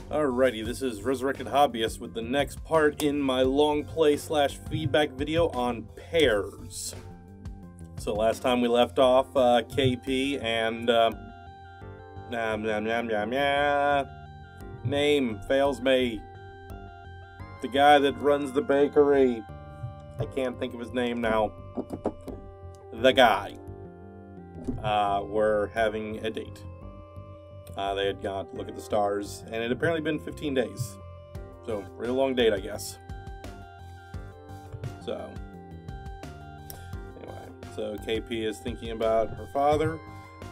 Alrighty, this is Resurrected Hobbyist with the next part in my long play / feedback video on pairs. So last time we left off, KP and name fails me. The guy that runs the bakery. I can't think of his name now. The guy. Were having a date. They had gone to look at the stars, and it had apparently been 15 days. So, real long date, I guess. So, anyway, so KP is thinking about her father.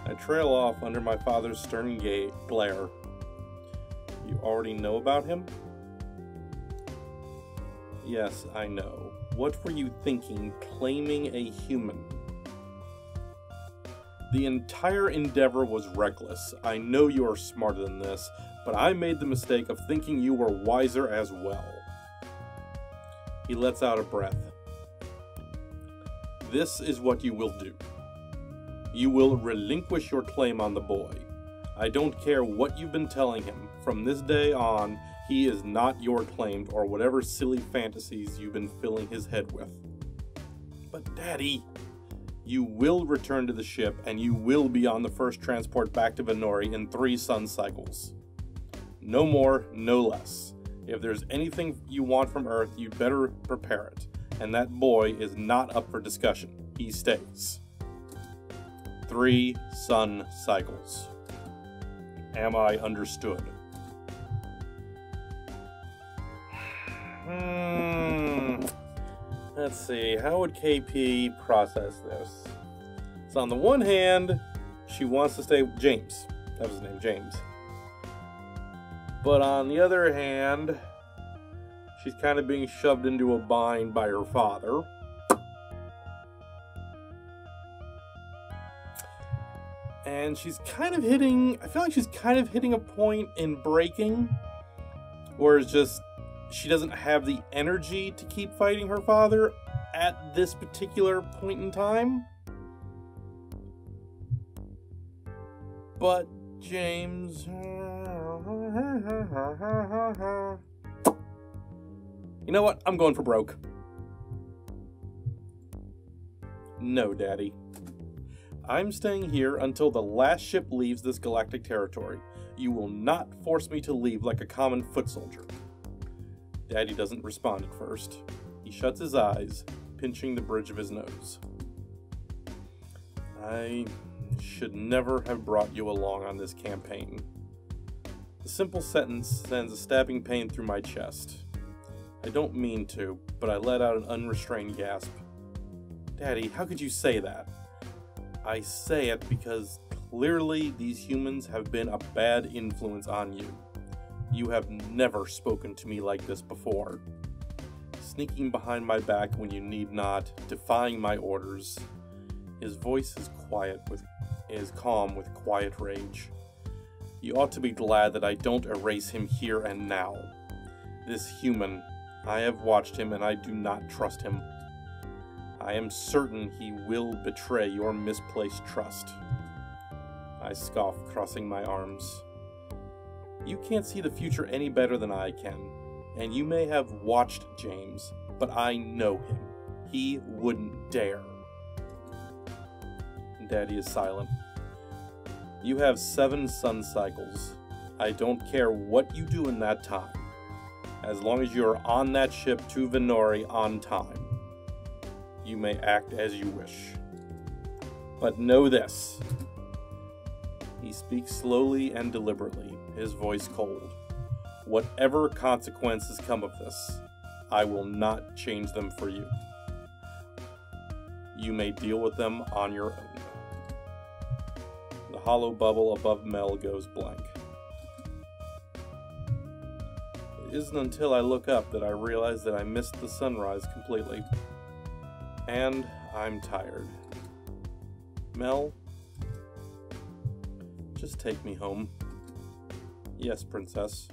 I trail off under my father's stern glare. You already know about him? Yes, I know. What were you thinking, claiming a human? The entire endeavor was reckless. I know you are smarter than this, but I made the mistake of thinking you were wiser as well. He lets out a breath. This is what you will do. You will relinquish your claim on the boy. I don't care what you've been telling him. From this day on, he is not your claimed or whatever silly fantasies you've been filling his head with. But Daddy... You will return to the ship, and you will be on the first transport back to Venori in 3 sun cycles. No more, no less. If there's anything you want from Earth, you'd better prepare it. And that boy is not up for discussion. He stays. 3 sun cycles. Am I understood? Let's see, how would KP process this? So on the one hand, she wants to stay with James. That was his name, James. But on the other hand, she's kind of being shoved into a bind by her father. And she's kind of hitting, I feel like she's kind of hitting a point in breaking, where it's just, she doesn't have the energy to keep fighting her father at this particular point in time. But James... You know what? I'm going for broke. No, Daddy. I'm staying here until the last ship leaves this galactic territory. You will not force me to leave like a common foot soldier. Daddy doesn't respond at first. He shuts his eyes, pinching the bridge of his nose. I should never have brought you along on this campaign. The simple sentence sends a stabbing pain through my chest. I don't mean to, but I let out an unrestrained gasp. Daddy, how could you say that? I say it because clearly these humans have been a bad influence on you. You have never spoken to me like this before. Sneaking behind my back when you need not, defying my orders. His voice is calm with quiet rage. You ought to be glad that I don't erase him here and now. This human, I have watched him and I do not trust him. I am certain he will betray your misplaced trust. I scoff, crossing my arms. You can't see the future any better than I can, and you may have watched James, but I know him. He wouldn't dare. Daddy is silent. You have 7 sun cycles. I don't care what you do in that time, as long as you are on that ship to Venori on time. You may act as you wish. But know this. He speaks slowly and deliberately, his voice cold. Whatever consequences come of this, I will not change them for you. You may deal with them on your own. The hollow bubble above Mel goes blank. It isn't until I look up that I realize that I missed the sunrise completely. And I'm tired. Mel? Just take me home. Yes, Princess.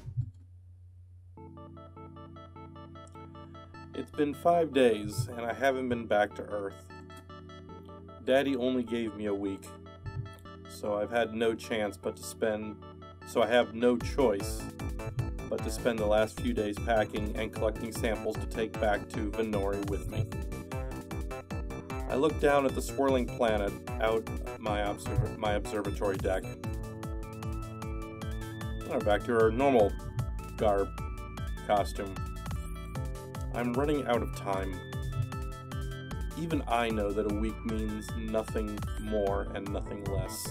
It's been 5 days, and I haven't been back to Earth. Daddy only gave me a week, so I've had no chance but to spend... So I have no choice but to spend the last few days packing and collecting samples to take back to Venori with me. I look down at the swirling planet out my observatory deck. Back to her normal costume. I'm running out of time. Even I know that a week means nothing more and nothing less.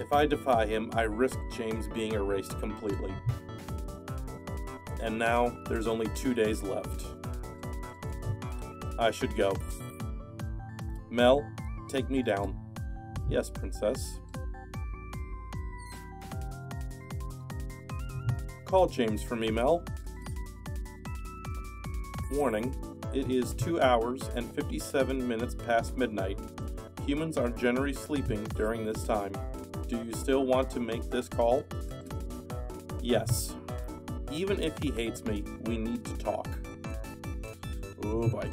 If I defy him, I risk James being erased completely. And now, there's only 2 days left. I should go. Mel, take me down. Yes, princess. Call James for me, Mel. Warning, it is 2 hours and 57 minutes past midnight. Humans are generally sleeping during this time. Do you still want to make this call? Yes. Even if he hates me, we need to talk. Oh boy.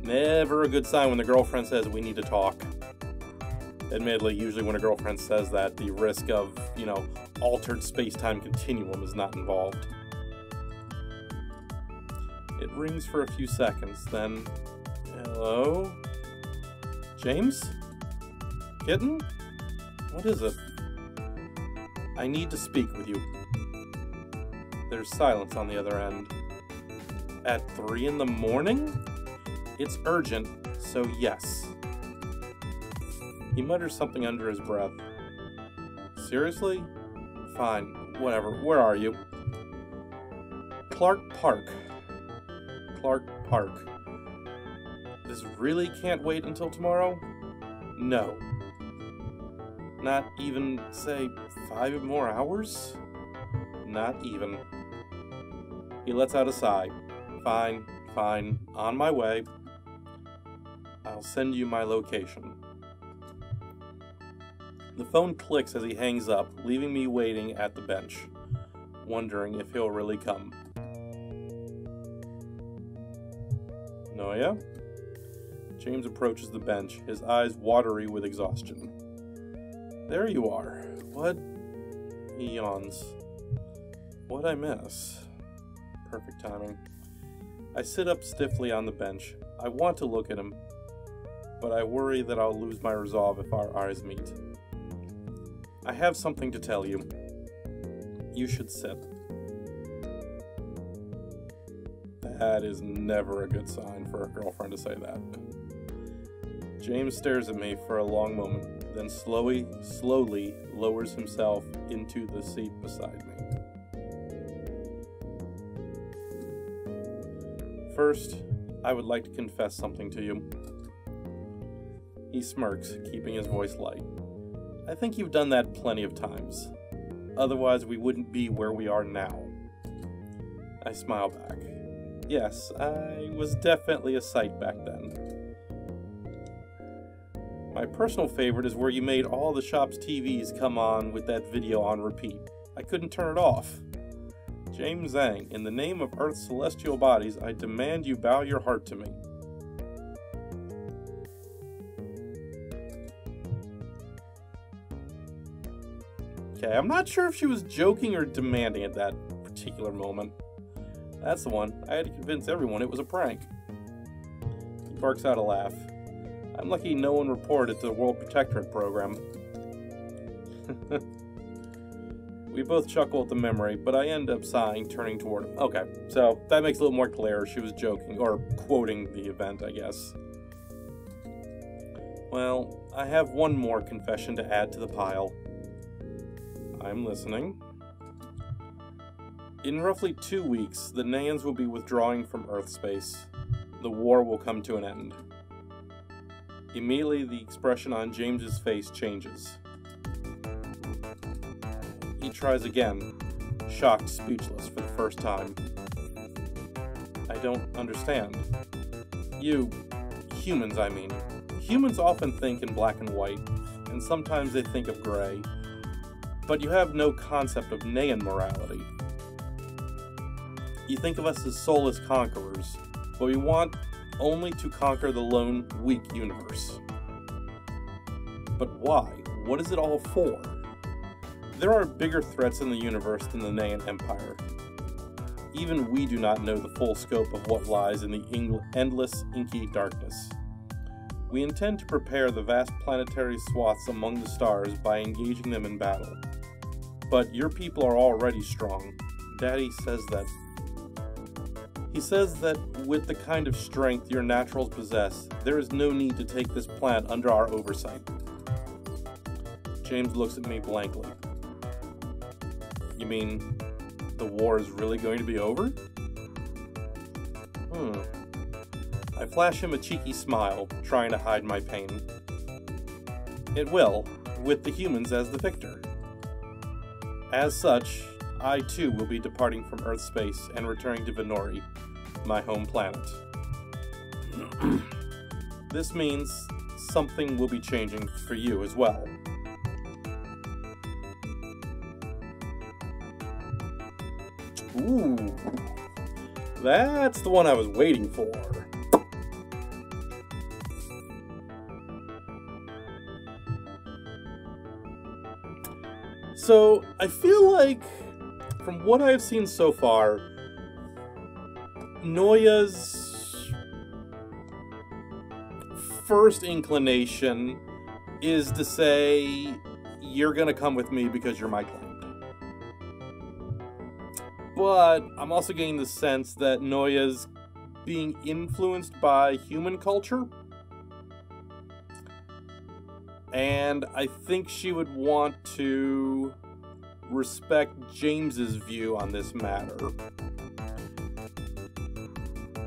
Never a good sign when the girlfriend says we need to talk. Admittedly, usually when a girlfriend says that, the risk of, altered space-time continuum is not involved. It rings for a few seconds, then... Hello? James? Kitten? What is it? I need to speak with you. There's silence on the other end. At 3 in the morning? It's urgent, so yes. He mutters something under his breath. Seriously? Fine, whatever. Where are you? Clark Park. Clark Park. This really can't wait until tomorrow? No. Not even, say, 5 more hours? Not even. He lets out a sigh. Fine, fine. On my way. I'll send you my location. The phone clicks as he hangs up, leaving me waiting at the bench, wondering if he'll really come. Noya? James approaches the bench, his eyes watery with exhaustion. There you are. What? He yawns. What'd I miss? Perfect timing. I sit up stiffly on the bench. I want to look at him, but I worry that I'll lose my resolve if our eyes meet. I have something to tell you. You should sit. That is never a good sign for a girlfriend to say that. James stares at me for a long moment, then slowly lowers himself into the seat beside me. First, I would like to confess something to you. He smirks, keeping his voice light. I think you've done that plenty of times. Otherwise, we wouldn't be where we are now. I smile back. Yes, I was definitely a sight back then. My personal favorite is where you made all the shop's TVs come on with that video on repeat. I couldn't turn it off. James Zhang, in the name of Earth's celestial bodies, I demand you bow your heart to me. Okay, I'm not sure if she was joking or demanding at that particular moment. That's the one. I had to convince everyone it was a prank. He barks out a laugh. I'm lucky no one reported to the World Protectorate program. We both chuckle at the memory, but I end up sighing, turning toward him. Okay, so that makes it a little more clear. She was joking, or quoting the event, I guess. Well, I have one more confession to add to the pile. I'm listening. In roughly 2 weeks, the Nayans will be withdrawing from Earth space. The war will come to an end. Immediately, the expression on James's face changes. He tries again, shocked, speechless for the first time. I don't understand. You, humans, I mean. Humans often think in black and white, and sometimes they think of gray. But you have no concept of Nayan morality. You think of us as soulless conquerors, but we want only to conquer the lone, weak universe. But why? What is it all for? There are bigger threats in the universe than the Naian Empire. Even we do not know the full scope of what lies in the endless, inky darkness. We intend to prepare the vast planetary swaths among the stars by engaging them in battle. But your people are already strong. Daddy says that. He says that with the kind of strength your naturals possess, there is no need to take this planet under our oversight. James looks at me blankly. You mean the war is really going to be over? I flash him a cheeky smile, trying to hide my pain. It will, with the humans as the victor. As such, I too will be departing from Earth space and returning to Venori, my home planet. This means something will be changing for you as well. Ooh, that's the one I was waiting for. So, I feel like, from what I've seen so far, Noya's first inclination is to say, you're gonna come with me because you're my client. But I'm also getting the sense that Noya's being influenced by human culture. And I think she would want to respect James's view on this matter.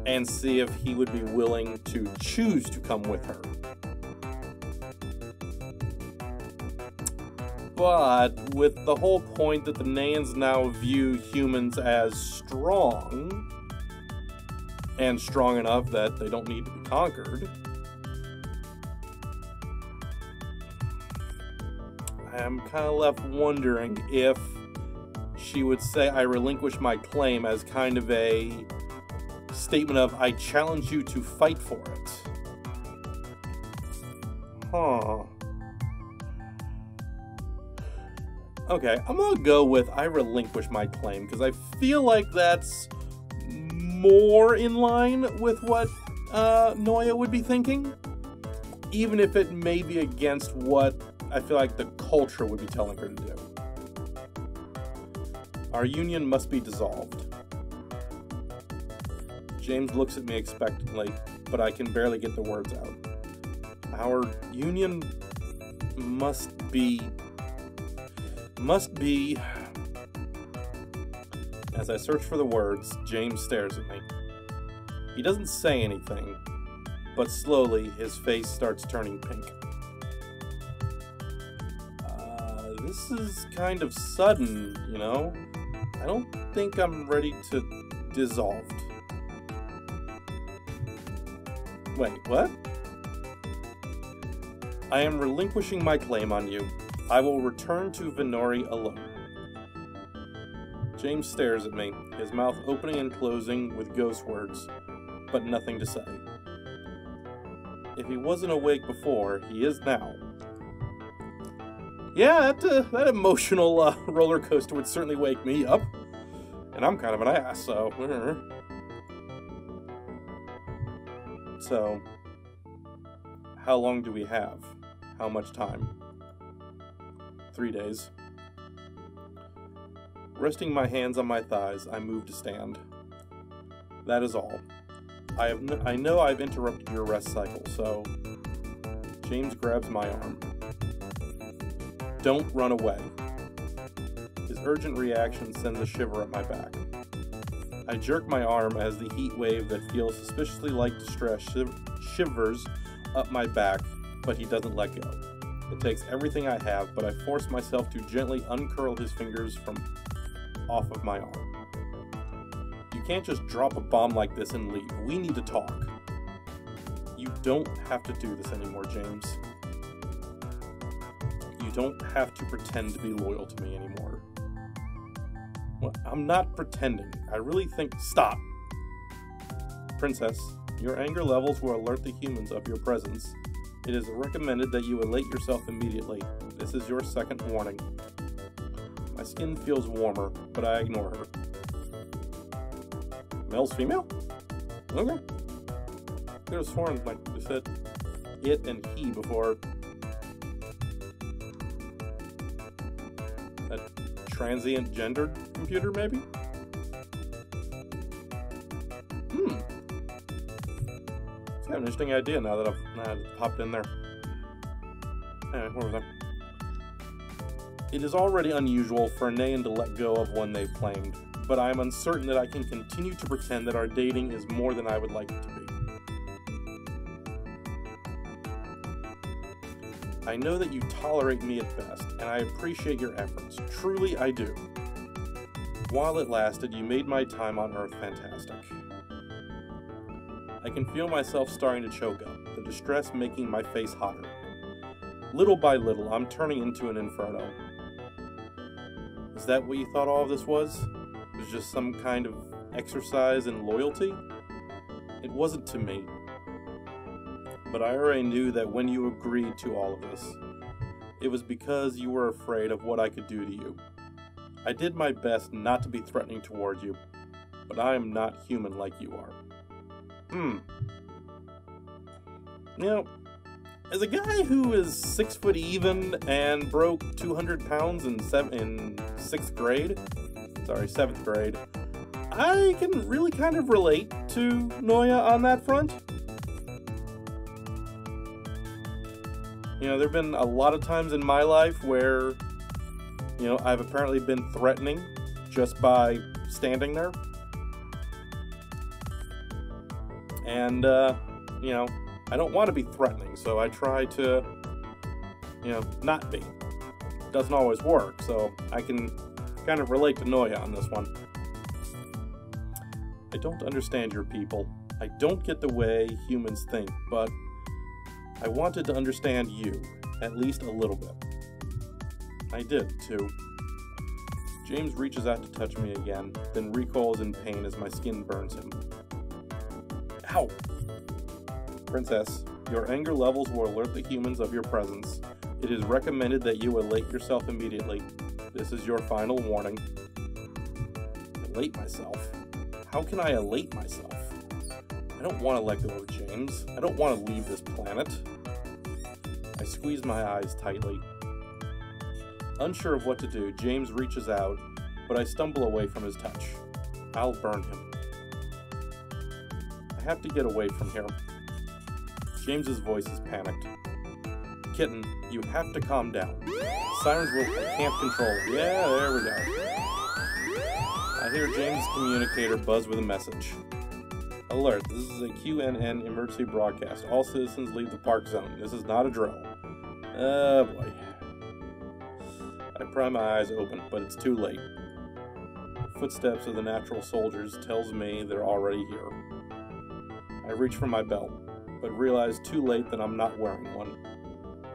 And see if he would be willing to choose to come with her. But with the whole point that the Naians now view humans as strong, and strong enough that they don't need to be conquered, I'm kind of left wondering if she would say I relinquish my claim as kind of a statement of I challenge you to fight for it. Huh. Okay, I'm gonna go with I relinquish my claim, because I feel like that's more in line with what Noya would be thinking, even if it may be against what I feel like the culture would be telling her to do. Our union must be dissolved. James looks at me expectantly, but I can barely get the words out. Our union must be... As I search for the words, James stares at me. He doesn't say anything, but slowly his face starts turning pink. This is kind of sudden, you know? I don't think I'm ready to dissolved. Wait, what? I am relinquishing my claim on you. I will return to Venori alone. James stares at me, his mouth opening and closing with ghost words, but nothing to say. If he wasn't awake before, he is now. Yeah, that emotional roller coaster would certainly wake me up. And I'm kind of an ass, so... So, how long do we have? How much time? 3 days. Resting my hands on my thighs, I move to stand. That is all. I know I've interrupted your rest cycle, so... James grabs my arm. Don't run away. His urgent reaction sends a shiver up my back. I jerk my arm as the heat wave that feels suspiciously like distress shivers up my back, but he doesn't let go. It takes everything I have, but I force myself to gently uncurl his fingers from off of my arm. You can't just drop a bomb like this and leave. We need to talk. You don't have to do this anymore, James. You don't have to pretend to be loyal to me anymore. Well, I'm not pretending. I really think... Stop! Princess, your anger levels will alert the humans of your presence. It is recommended that you elate yourself immediately. This is your second warning. My skin feels warmer, but I ignore her. Mel's female? Okay. I could have sworn, like we said, it and he before. A transient gendered computer, maybe? It's kind of an interesting idea now that I've popped in there. Anyway, where was I? It is already unusual for a Nayan to let go of one they've claimed, but I am uncertain that I can continue to pretend that our dating is more than I would like it to be. I know that you tolerate me at best, and I appreciate your efforts. Truly, I do. While it lasted, you made my time on Earth fantastic. I can feel myself starting to choke up, the distress making my face hotter. Little by little, I'm turning into an inferno. Is that what you thought all of this was? It was just some kind of exercise in loyalty? It wasn't to me. But I already knew that when you agreed to all of this, it was because you were afraid of what I could do to you. I did my best not to be threatening toward you, but I am not human like you are. You know, as a guy who is 6 foot even and broke 200 pounds in 7th grade, I can really kind of relate to Noya on that front. You know, there have been a lot of times in my life where, you know, I've apparently been threatening just by standing there. And, you know, I don't want to be threatening, so I try to, you know, not be. Doesn't always work, so I can kind of relate to Noya on this one. I don't understand your people. I don't get the way humans think, but I wanted to understand you, at least a little bit. I did, too. James reaches out to touch me again, then recoils in pain as my skin burns him. Ow! Princess, your anger levels will alert the humans of your presence. It is recommended that you elate yourself immediately. This is your final warning. Elate myself? How can I elate myself? I don't want to let go of James. I don't want to leave this planet. I squeeze my eyes tightly. Unsure of what to do, James reaches out, but I stumble away from his touch. I'll burn him. I have to get away from here. James's voice is panicked. Kitten, you have to calm down. Sirens can't control. Yeah, there we go. I hear James' communicator buzz with a message. Alert, this is a QNN emergency broadcast. All citizens leave the park zone. This is not a drill. Oh boy. I pry my eyes open, but it's too late. The footsteps of the natural soldiers tells me they're already here. I reach for my belt, but realize too late that I'm not wearing one.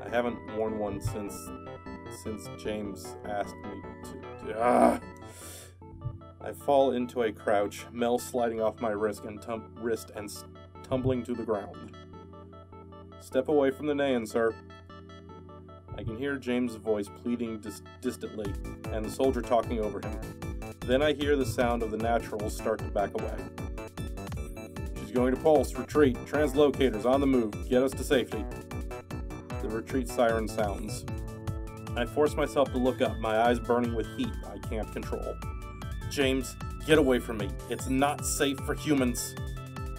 I haven't worn one since James asked me to. I fall into a crouch, Mel sliding off my wrist and tumbling to the ground. Step away from the Nayan, sir. I can hear James' voice pleading distantly, and the soldier talking over him. Then I hear the sound of the naturals start to back away. She's going to pulse, retreat, translocators on the move, get us to safety. The retreat siren sounds. I force myself to look up, my eyes burning with heat I can't control. James, get away from me. It's not safe for humans.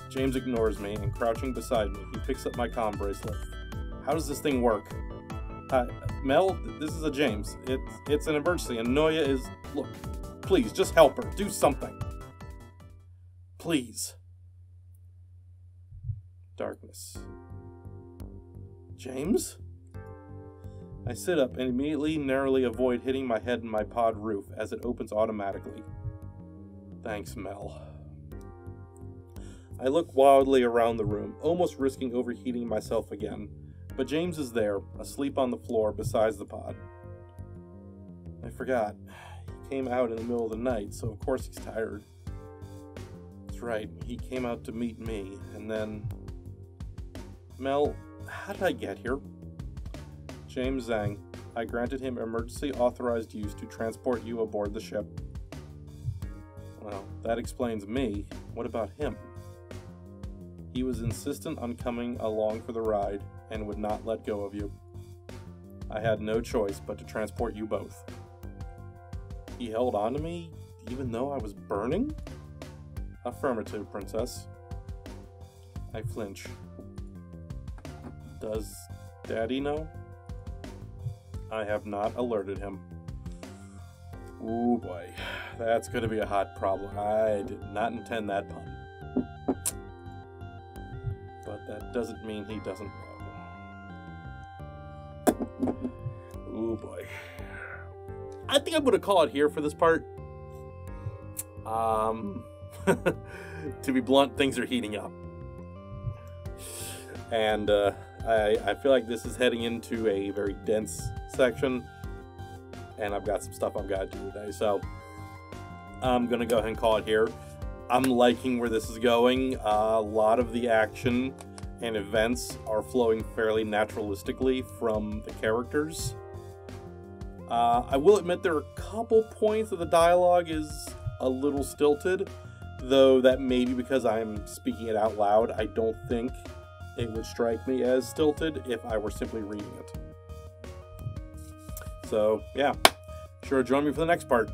James ignores me, and crouching beside me, he picks up my comm bracelet. How does this thing work? Mel, this is a James. It's an emergency, and Noya is... Look, please, just help her. Do something. Please. Darkness. James? I sit up and immediately narrowly avoid hitting my head in my pod roof as it opens automatically. Thanks, Mel. I look wildly around the room, almost risking overheating myself again, but James is there, asleep on the floor beside the pod. I forgot. He came out in the middle of the night, so of course he's tired. That's right, he came out to meet me, and then... Mel, how did I get here? James Zhang, I granted him emergency authorized use to transport you aboard the ship. Well, that explains me. What about him? He was insistent on coming along for the ride and would not let go of you. I had no choice but to transport you both. He held on to me even though I was burning? Affirmative, Princess. I flinch. Does Daddy know? I have not alerted him. Ooh boy, that's going to be a hot problem. I did not intend that pun. But that doesn't mean he doesn't know. Ooh boy. I think I'm going to call it here for this part. To be blunt, things are heating up. And I feel like this is heading into a very dense section. And I've got some stuff I've got to do today. So I'm going to go ahead and call it here. I'm liking where this is going. A lot of the action and events are flowing fairly naturalistically from the characters. I will admit there are a couple points that the dialogue is a little stilted, though that may be because I'm speaking it out loud. I don't think it would strike me as stilted if I were simply reading it. So, yeah. Sure, join me for the next part.